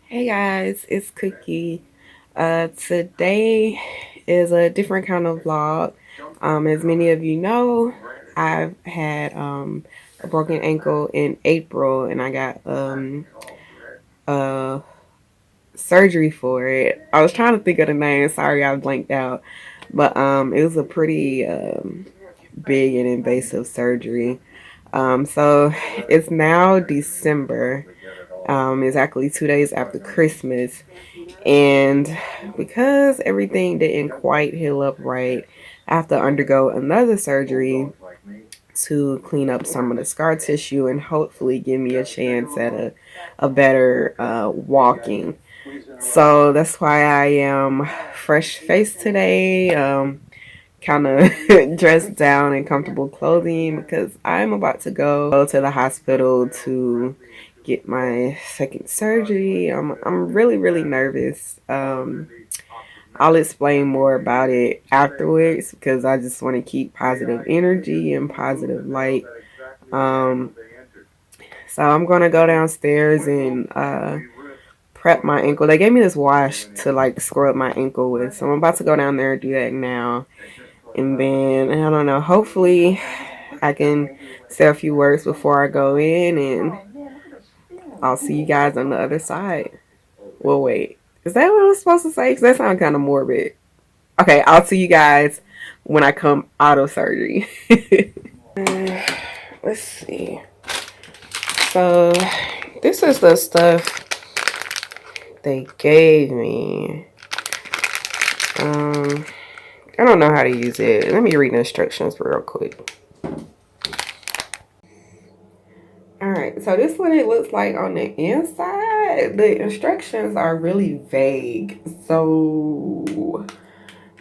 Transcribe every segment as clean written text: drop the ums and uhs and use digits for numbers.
Hey guys, it's Cookie. Today is a different kind of vlog. As many of you know, I've had a broken ankle in April and I got uh surgery for it. I was trying to think of the name, sorry I blanked out. But it was a pretty big and invasive surgery. So it's now December. Exactly 2 days after Christmas. And because everything didn't quite heal up right, I have to undergo another surgery to clean up some of the scar tissue and hopefully give me a chance at a better walking. So that's why I am fresh faced today, kind of dressed down in comfortable clothing because I'm about to go to the hospital to get my second surgery. I'm really nervous. I'll explain more about it afterwards because I just want to keep positive energy and positive light. Um, so I'm gonna go downstairs and prep my ankle. They gave me this wash to like scrub my ankle with, so I'm about to go down there and do that now. And then I don't know. Hopefully, I can say a few words before I go in, and I'll see you guys on the other side. Well, wait. Is that what I was supposed to say? Because that sounds kind of morbid. Okay, I'll see you guys when I come out of surgery. Let's see. So, this is the stuff they gave me. I don't know how to use it. Let me read the instructions real quick. Alright, so this is what it looks like on the inside. The instructions are really vague. So,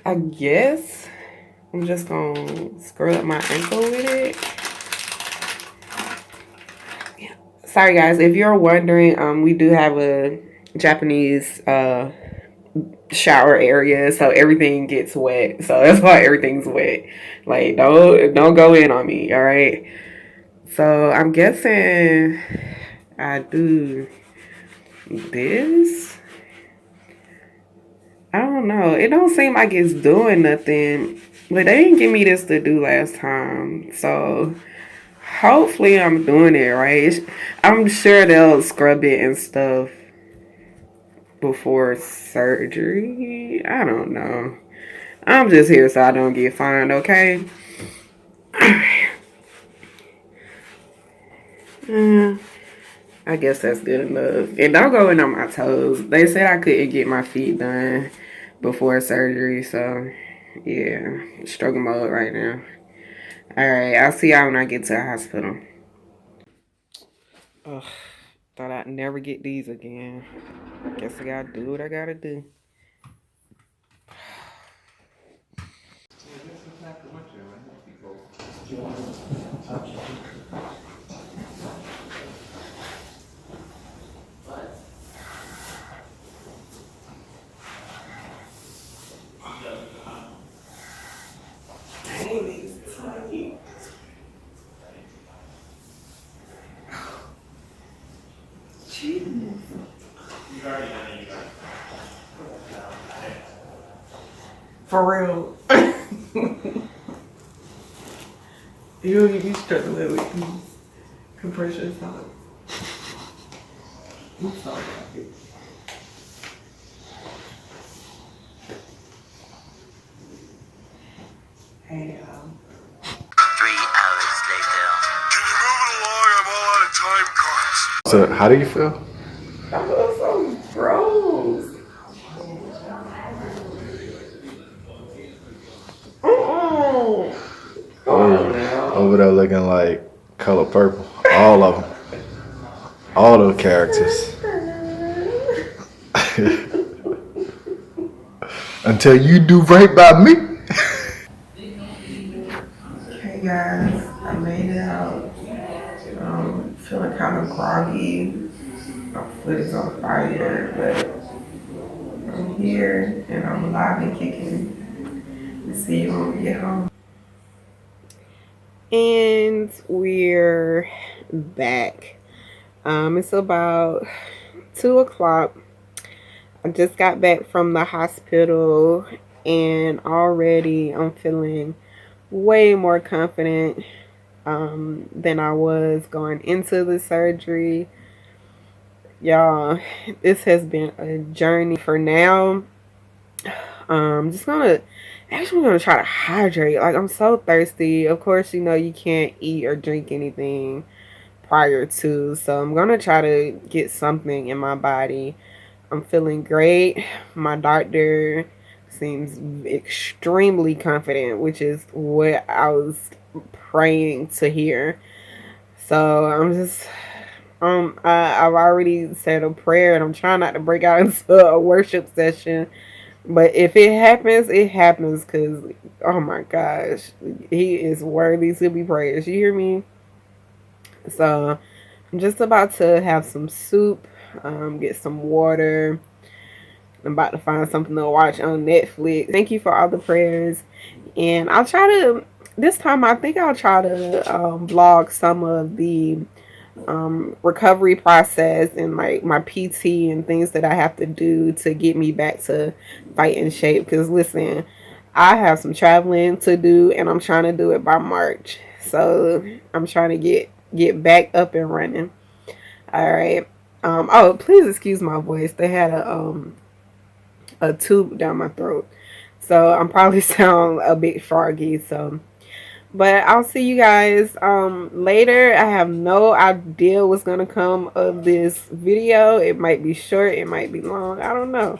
I guess I'm just gonna screw up my ankle with it. Sorry guys, if you're wondering, we do have a Japanese shower area, so everything gets wet. So that's why everything's wet. Like don't go in on me, all right? So I'm guessing I do this. I don't know. It don't seem like it's doing nothing. But they didn't give me this to do last time. So hopefully I'm doing it right. I'm sure they'll scrub it and stuff before surgery. I don't know. I'm just here so I don't get fined, okay? I guess that's good enough. And don't go in on my toes. They said I couldn't get my feet done before surgery, so yeah, struggle mode right now. Alright, I'll see y'all when I get to the hospital. Ugh, thought I'd never get these again. Guess I gotta do what I gotta do. Dang, these tight. Jeez. For real. You be struggling with these compression socks. I'm sorry. Hey, 3 hours later. Can you move it along? I'm all out of time cards. So, how do you feel? I feel so gross. Oh, come on now. Over there looking like color purple. All of them. All those characters. Until you do right by me. Hey guys, I made it out. Feeling kind of groggy. My foot is on fire, but I'm here and I'm alive and kicking. We'll see you when we get home. And we're back. It's about 2 o'clock. I just got back from the hospital and already I'm feeling way more confident than I was going into the surgery. Y'all, this has been a journey for now. Just gonna actually gonna try to hydrate. Like I'm so thirsty. Of course, you know you can't eat or drink anything prior to, so I'm gonna try to get something in my body. I'm feeling great. My doctor seems extremely confident, which is what I was praying to hear. So I'm just I've already said a prayer and I'm trying not to break out into a worship session. But if it happens, it happens because, oh my gosh, he is worthy to be praised. You hear me? So I'm just about to have some soup, get some water. I'm about to find something to watch on Netflix. Thank you for all the prayers. And I'll try to, this time I think I'll try to vlog some of the recovery process and like my PT and things that I have to do to get me back to fighting shape. Because listen, I have some traveling to do and I'm trying to do it by March. So I'm trying to get back up and running. All right. Oh, please excuse my voice. They had a tube down my throat. So I'm probably sound a bit froggy. So but I'll see you guys later. I have no idea what's gonna come of this video. It might be short, it might be long, I don't know.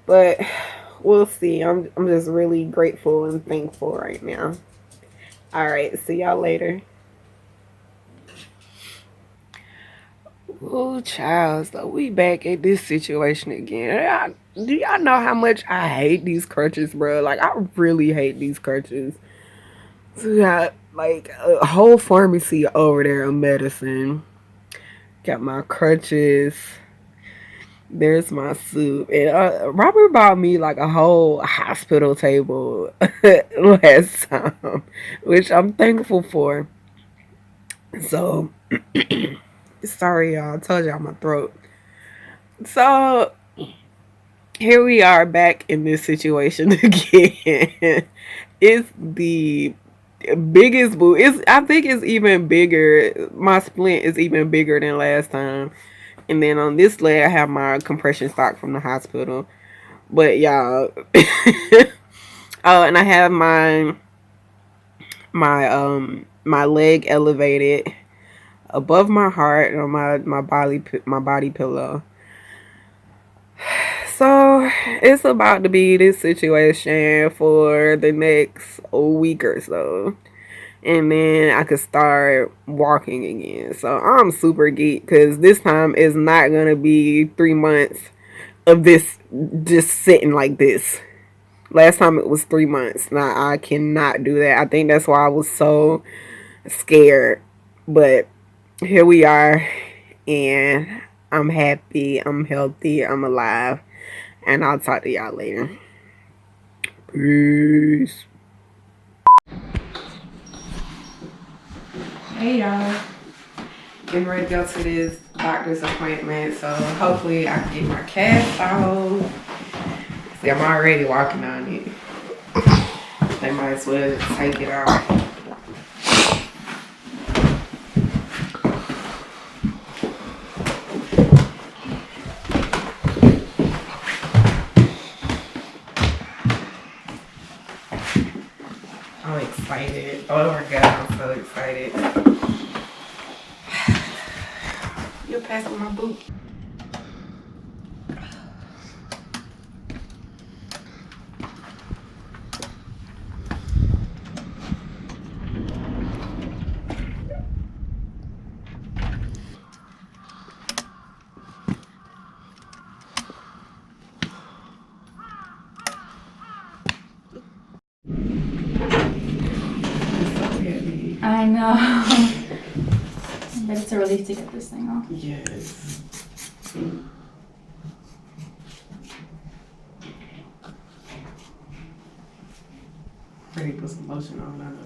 But we'll see. I'm just really grateful and thankful right now. Alright, see y'all later. Oh, child, so we back at this situation again. Do y'all know how much I hate these crutches, bro? Like, I really hate these crutches. So we got like a whole pharmacy over there of medicine. Got my crutches. There's my soup. And Robert bought me like a whole hospital table last time, which I'm thankful for. So, sorry, y'all. I told y'all my throat. So, here we are back in this situation again. It's the biggest boo. I think it's even bigger. My splint is even bigger than last time. And then on this leg, I have my compression sock from the hospital. But y'all, oh, and I have my leg elevated above my heart on my body pillow. So it's about to be this situation for the next week or so. And then I could start walking again. So I'm super geek because this time is not going to be 3 months of this just sitting like this. Last time it was 3 months. Now I cannot do that. I think that's why I was so scared. But here we are. And I'm happy. I'm healthy. I'm alive. And I'll talk to y'all later. Peace. Hey y'all. Getting ready to go to this doctor's appointment. So hopefully I can get my cast off. See, I'm already walking on it. They might as well take it off. I'm excited. Oh my god, I'm so excited. You're passing my boot. I know. But it's a relief to get this thing off. Yes. Ready to put some lotion on.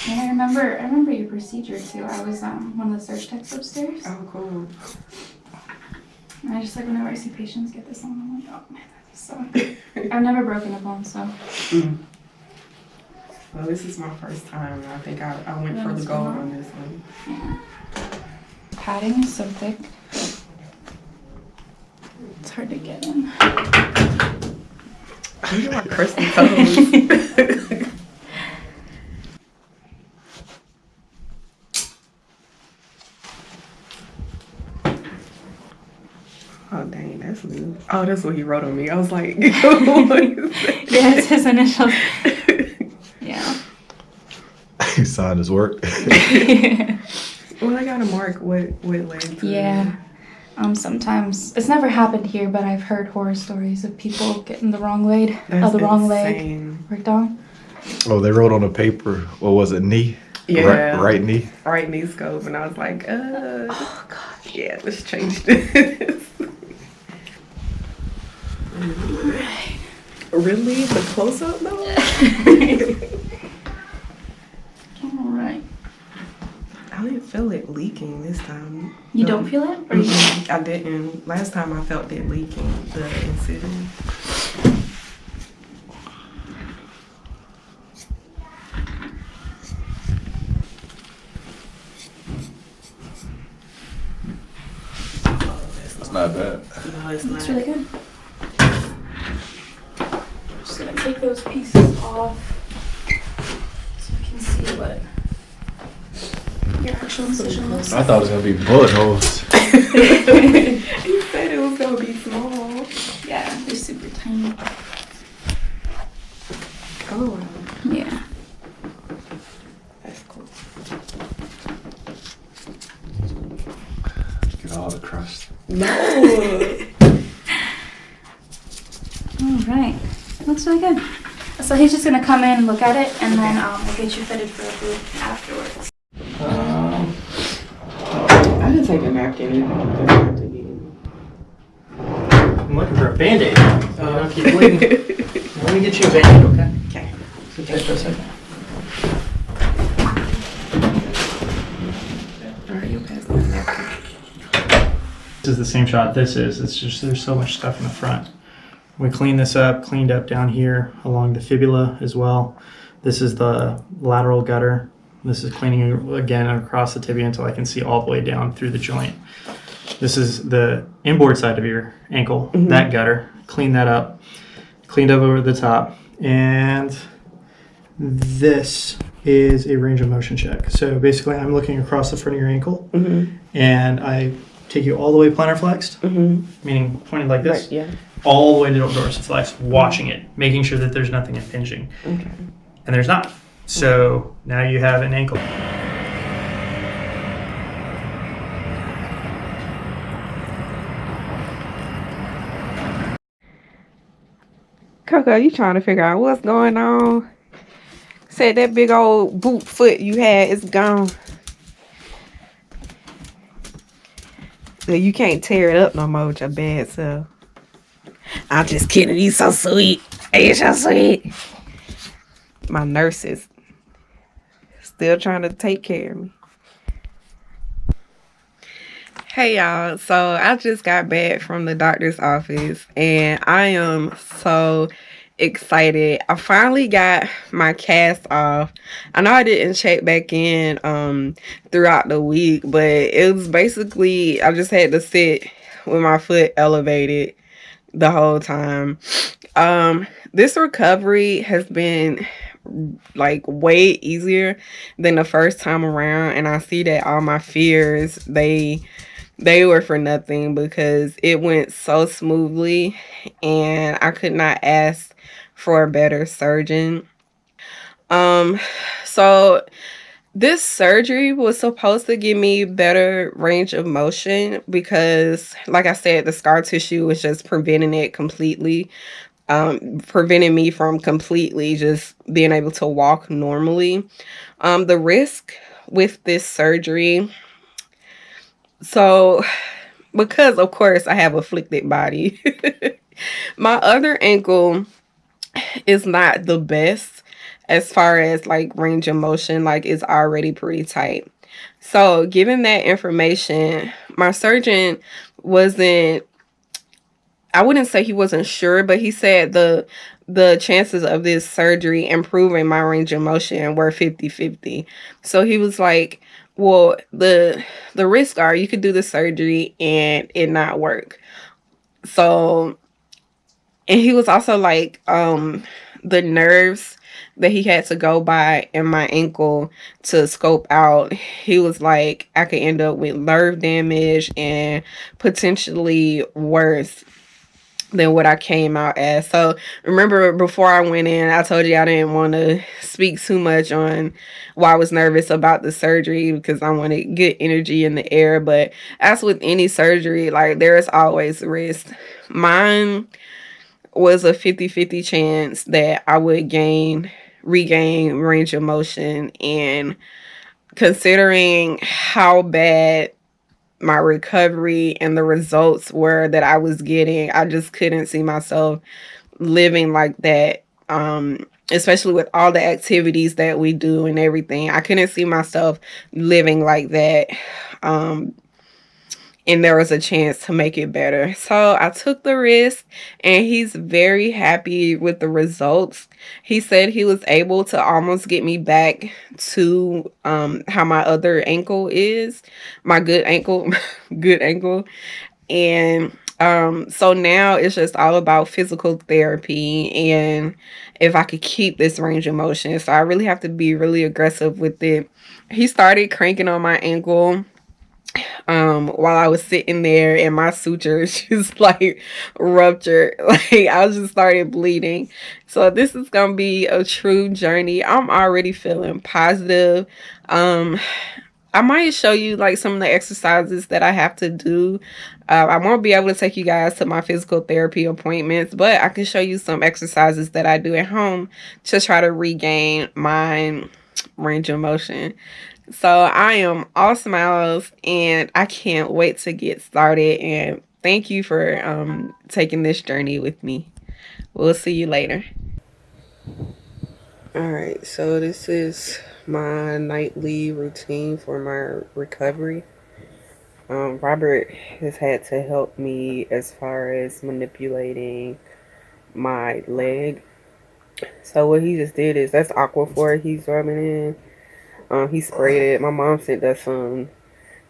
Yeah, I remember your procedure too. I was one of the search techs upstairs. Oh, cool. I just like whenever I see patients get this on, I'm like, oh man, that sucks. I've never broken a bone, so. Well, this is my first time. I think I went Yeah, for the that's gold fine. on this one. Yeah. Padding is so thick. It's hard to get in. Look at my crusty toes. Oh, dang, that's new. Oh, that's what he wrote on me. I was like, what is that? Yeah, it's his initials. Yeah. He signed his work. Well, I gotta mark what led to Yeah. Sometimes it's never happened here, but I've heard horror stories of people getting the wrong leg, That's the wrong leg insane. worked on. Oh, they wrote on the paper. What was it? Knee. Yeah. Right knee. Right knee scope, and I was like, Oh gosh. yeah, let's change this. Really? The close up though? All right. I didn't feel it leaking this time. You don't feel it? Or you? I didn't. Last time I felt it leaking, the incision. That's not bad. No, it's Looks not. really good. Just gonna take those pieces off so we can see what your actual incision looks I like. thought it was gonna be bullet holes. He said it was gonna be small. Yeah, they're super tiny. Oh, wow. Yeah. That's cool. Get all the crust. No. All right. Looks really good. So he's just gonna come in and look at it, and then we'll get you fitted for a boot afterwards. I didn't take a napkin. It doesn't have to be. I'm looking for a Band-Aid. So you don't keep bleeding. Let me get you a Band-Aid, okay? Okay. Sit tight for a second. All right, you'll pass me the napkin. This is the same shot this is. It's just there's so much stuff in the front. We cleaned this up, cleaned up down here along the fibula as well. This is the lateral gutter. This is cleaning again across the tibia until I can see all the way down through the joint. This is the inboard side of your ankle, that gutter. Clean that up, cleaned up over the top. And this is a range of motion check. So basically I'm looking across the front of your ankle and I take you all the way plantar flexed, meaning pointed like this, Right, yeah. all the way to dorsiflex, watching it, making sure that there's nothing impinging. Okay. And there's not. So now you have an ankle. Coco, you trying to figure out what's going on? Said that big old boot foot you had is gone. So you can't tear it up no more with your bad self. I'm just kidding. He's so sweet. He's so sweet. My nurse is still trying to take care of me. Hey y'all, so I just got back from the doctor's office and I am so excited. I finally got my cast off. I know I didn't check back in throughout the week, but it was basically I just had to sit with my foot elevated the whole time. This recovery has been like way easier than the first time around, and I see that all my fears they were for nothing because it went so smoothly and I could not ask for a better surgeon. So this surgery was supposed to give me better range of motion because, like I said, the scar tissue was just preventing it completely, preventing me from completely just being able to walk normally. The risk with this surgery, so because of course I have afflicted body, my other ankle is not the best as far as like range of motion, like it's already pretty tight. So given that information, my surgeon wasn't I wouldn't say he wasn't sure, but he said the chances of this surgery improving my range of motion were 50-50. So he was like, well, the risks are you could do the surgery and it not work. So, and he was also like, the nerves that he had to go by in my ankle to scope out, he was like, I could end up with nerve damage and potentially worse than what I came out as. So remember, before I went in, I told you I didn't want to speak too much on why I was nervous about the surgery because I wanted good energy in the air. But as with any surgery, like there is always risk. Mine was a 50-50 chance that I would regain range of motion, and considering how bad my recovery and the results were that I was getting, I just couldn't see myself living like that. Especially with all the activities that we do and everything, I couldn't see myself living like that. Um, and there was a chance to make it better. So I took the risk, and he's very happy with the results. He said he was able to almost get me back to how my other ankle is, my good ankle, good ankle. And so now it's just all about physical therapy and if I could keep this range of motion. So I really have to be really aggressive with it. He started cranking on my ankle while I was sitting there, and my sutures just like ruptured. Like I just started bleeding. So this is gonna be a true journey. I'm already feeling positive. um I might show you like some of the exercises that I have to do. I won't be able to take you guys to my physical therapy appointments, but I can show you some exercises that I do at home to try to regain my range of motion. So I am all smiles, and I can't wait to get started. And thank you for taking this journey with me. We'll see you later. All right, so this is my nightly routine for my recovery. Robert has had to help me as far as manipulating my leg. So what he just did is that's Aquaphor he's rubbing in. He sprayed it. My mom sent us some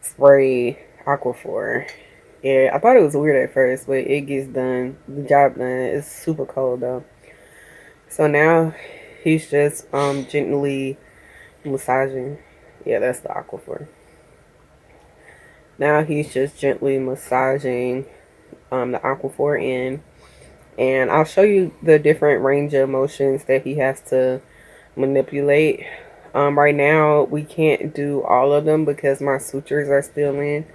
spray Aquaphor. Yeah, I thought it was weird at first, but it gets done. The job done. It's super cold though. So now he's just gently massaging. Yeah, that's the Aquaphor. Now he's just gently massaging the Aquaphor in, and I'll show you the different range of motions that he has to manipulate. Right now we can't do all of them because my sutures are still in.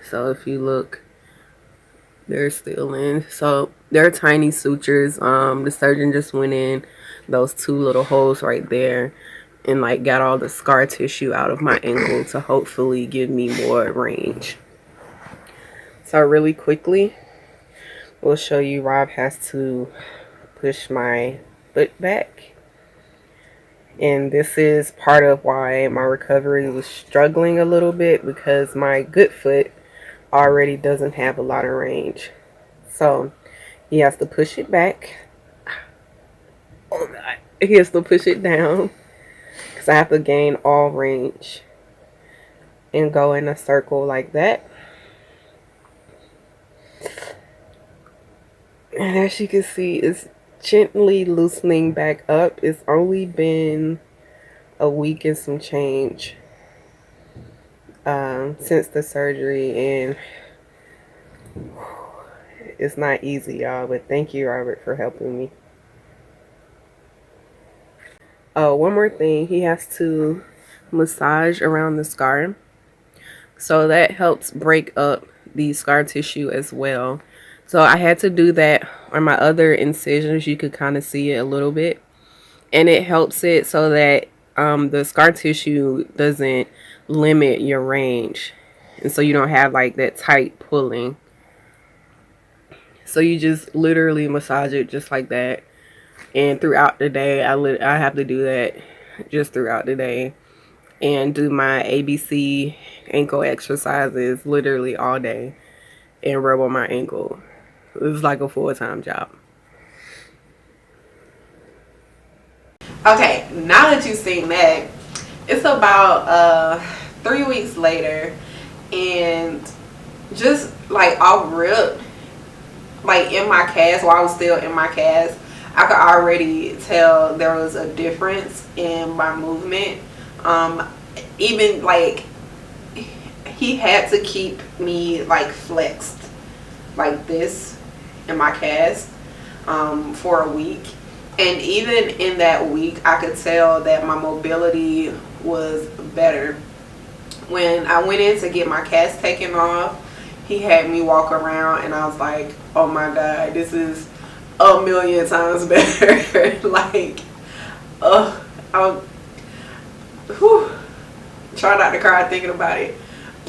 So if you look, they're still in. So they're tiny sutures. The surgeon just went in those two little holes right there and like got all the scar tissue out of my ankle to hopefully give me more range. So really quickly, we'll show you. Rob has to push my foot back. And this is part of why my recovery was struggling a little bit, because my good foot already doesn't have a lot of range. So he has to push it back. Oh God. He has to push it down because I have to gain all range and go in a circle like that. And as you can see, it's gently loosening back up. It's only been a week and some change since the surgery, and it's not easy, y'all, but thank you, Robert, for helping me. Oh, one more thing. He has to massage around the scar. So that helps break up the scar tissue as well. So I had to do that on my other incisions. You could kind of see it a little bit. And it helps it so that the scar tissue doesn't limit your range. And so you don't have like that tight pulling. So you just literally massage it just like that. And throughout the day, I have to do that just throughout the day. And do my ABC ankle exercises literally all day. And rub on my ankle. It was like a full-time job. Okay, now that you've seen that, it's about 3 weeks later, and just like off rip, like in my cast, while I was still in my cast, I could already tell there was a difference in my movement. Even like he had to keep me like flexed like this in my cast for a week. And even in that week, I could tell that my mobility was better. When I went in to get my cast taken off, he had me walk around, and I was like, oh my God, this is a million times better. Like, I whew, try not to cry thinking about it.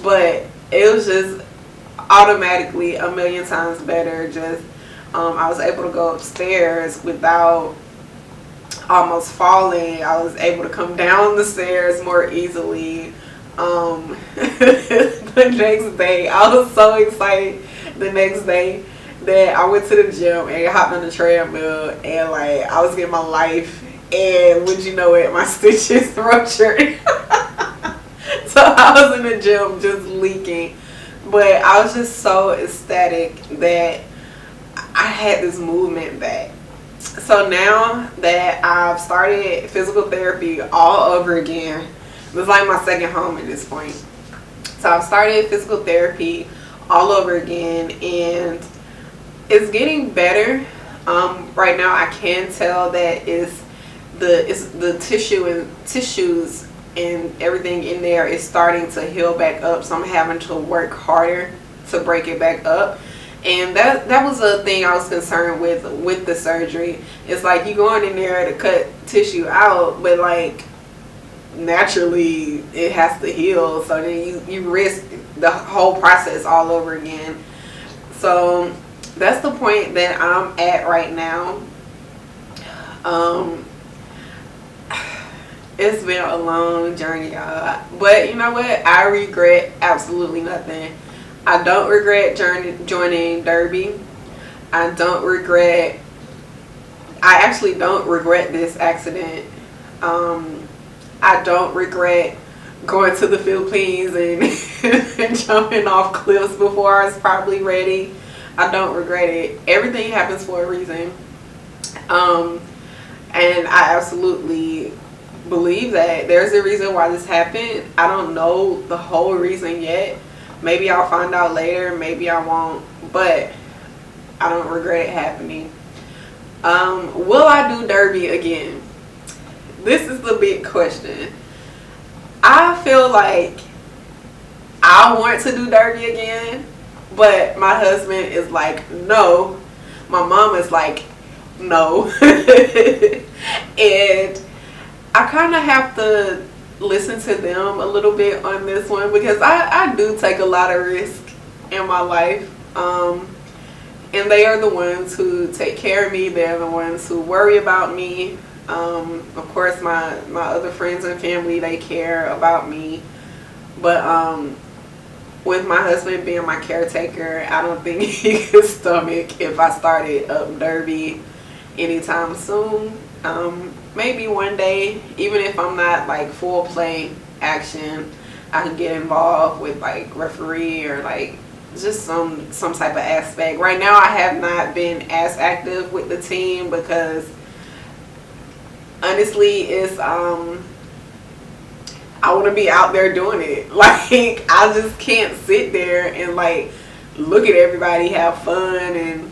But it was just automatically a million times better. Just I was able to go upstairs without almost falling. I was able to come down the stairs more easily. The next day, I was so excited. The next day that I went to the gym and hopped on the treadmill, and like I was getting my life, and would you know it, my stitches ruptured. So I was in the gym just leaking. But I was just so ecstatic that I had this movement back. So now that I've started physical therapy all over again, it's like my second home at this point. So I've started physical therapy all over again, and it's getting better. Right now I can tell that it's the tissues and everything in there is starting to heal back up. So I'm having to work harder to break it back up. And that was a thing I was concerned with the surgery. It's like you going in there to cut tissue out, but like naturally it has to heal. So then you risk the whole process all over again. So that's the point that I'm at right now. It's been a long journey, y'all. But you know what? I regret absolutely nothing. I don't regret joining Derby. I actually don't regret this accident. I don't regret going to the Philippines and jumping off cliffs before I was probably ready. I don't regret it. Everything happens for a reason. And I absolutely believe that there's a reason why this happened. I don't know the whole reason yet. Maybe I'll find out later, maybe I won't, but I don't regret it happening. Will I do Derby again? This is the big question. I feel like I want to do Derby again, but my husband is like, no. My mom is like, no. And I kind of have to listen to them a little bit on this one, because I do take a lot of risk in my life. And they are the ones who take care of me. They're the ones who worry about me. Of course, my other friends and family, they care about me. But with my husband being my caretaker, I don't think he could stomach if I started up Derby anytime soon. Maybe one day, even if I'm not like full play action, I can get involved with like referee or like just some type of aspect. Right now I have not been as active with the team because honestly it's I want to be out there doing it. Like I just can't sit there and like look at everybody have fun, and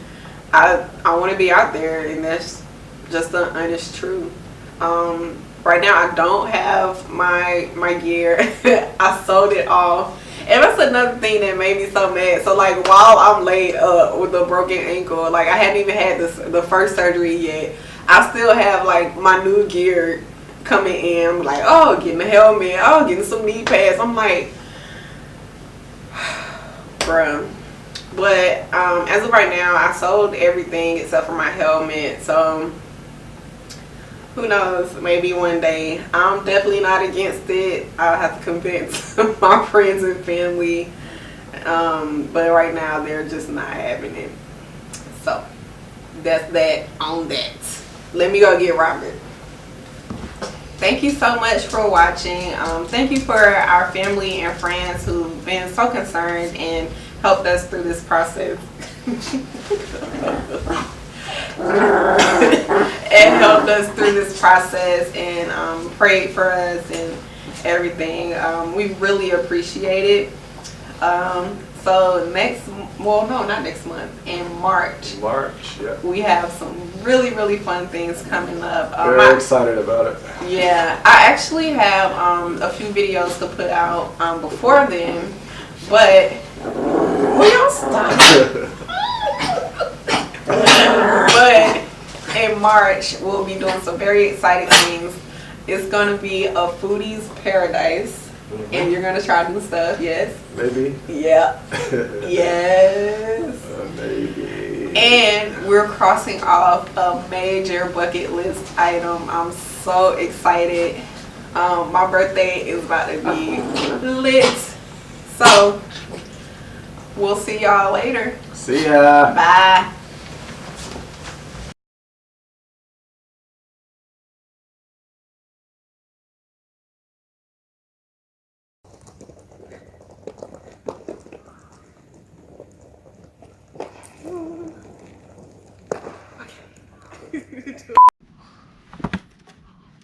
I want to be out there, and that's just the honest truth. Right now I don't have my gear. I sold it off. And that's another thing that made me so mad. So like while I'm laid up with a broken ankle, like I hadn't even had the first surgery yet, I still have like my new gear coming in. I'm like, oh, getting a helmet, oh, getting some knee pads. I'm like, bruh. But as of right now, I sold everything except for my helmet. So who knows, maybe one day. I'm definitely not against it. I'll have to convince my friends and family. But right now they're just not having it. So that's that on that. Let me go get Robert. Thank you so much for watching. Thank you for our family and friends who've been so concerned and helped us through this process. And helped us through this process and prayed for us and everything. We really appreciate it. So not next month, in March, Yeah. we have some really fun things coming up. Very excited about it. Yeah, I actually have a few videos to put out before then, but will y'all stop? But in March, we'll be doing some very exciting things. It's gonna be a foodie's paradise, and you're gonna try new stuff. Yes. Maybe. Yeah. Yes. Maybe. And we're crossing off a major bucket list item. I'm so excited. My birthday is about to be lit. So we'll see y'all later. See ya. Bye.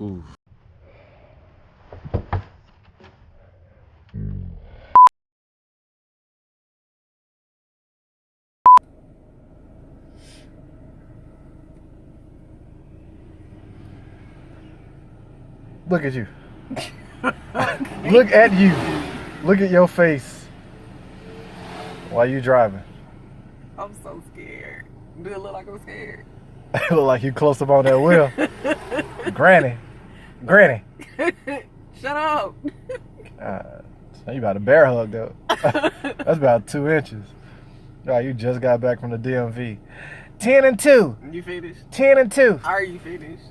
Ooh. Look at you. Look at you. Look at your face. Why you driving? I'm so scared. Do it look like I'm scared? Look like you close up on that wheel. Granny. Shut up. So you about to bear hug though. That's about 2 inches. Oh, you just got back from the DMV. 10 and 2. You finished? 10 and 2. Are you finished?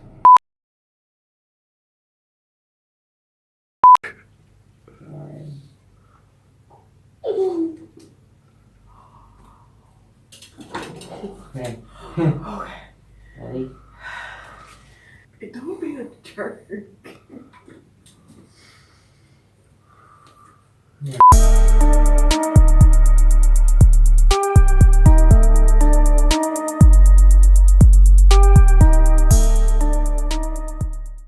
Okay. Ready? Don't be a jerk.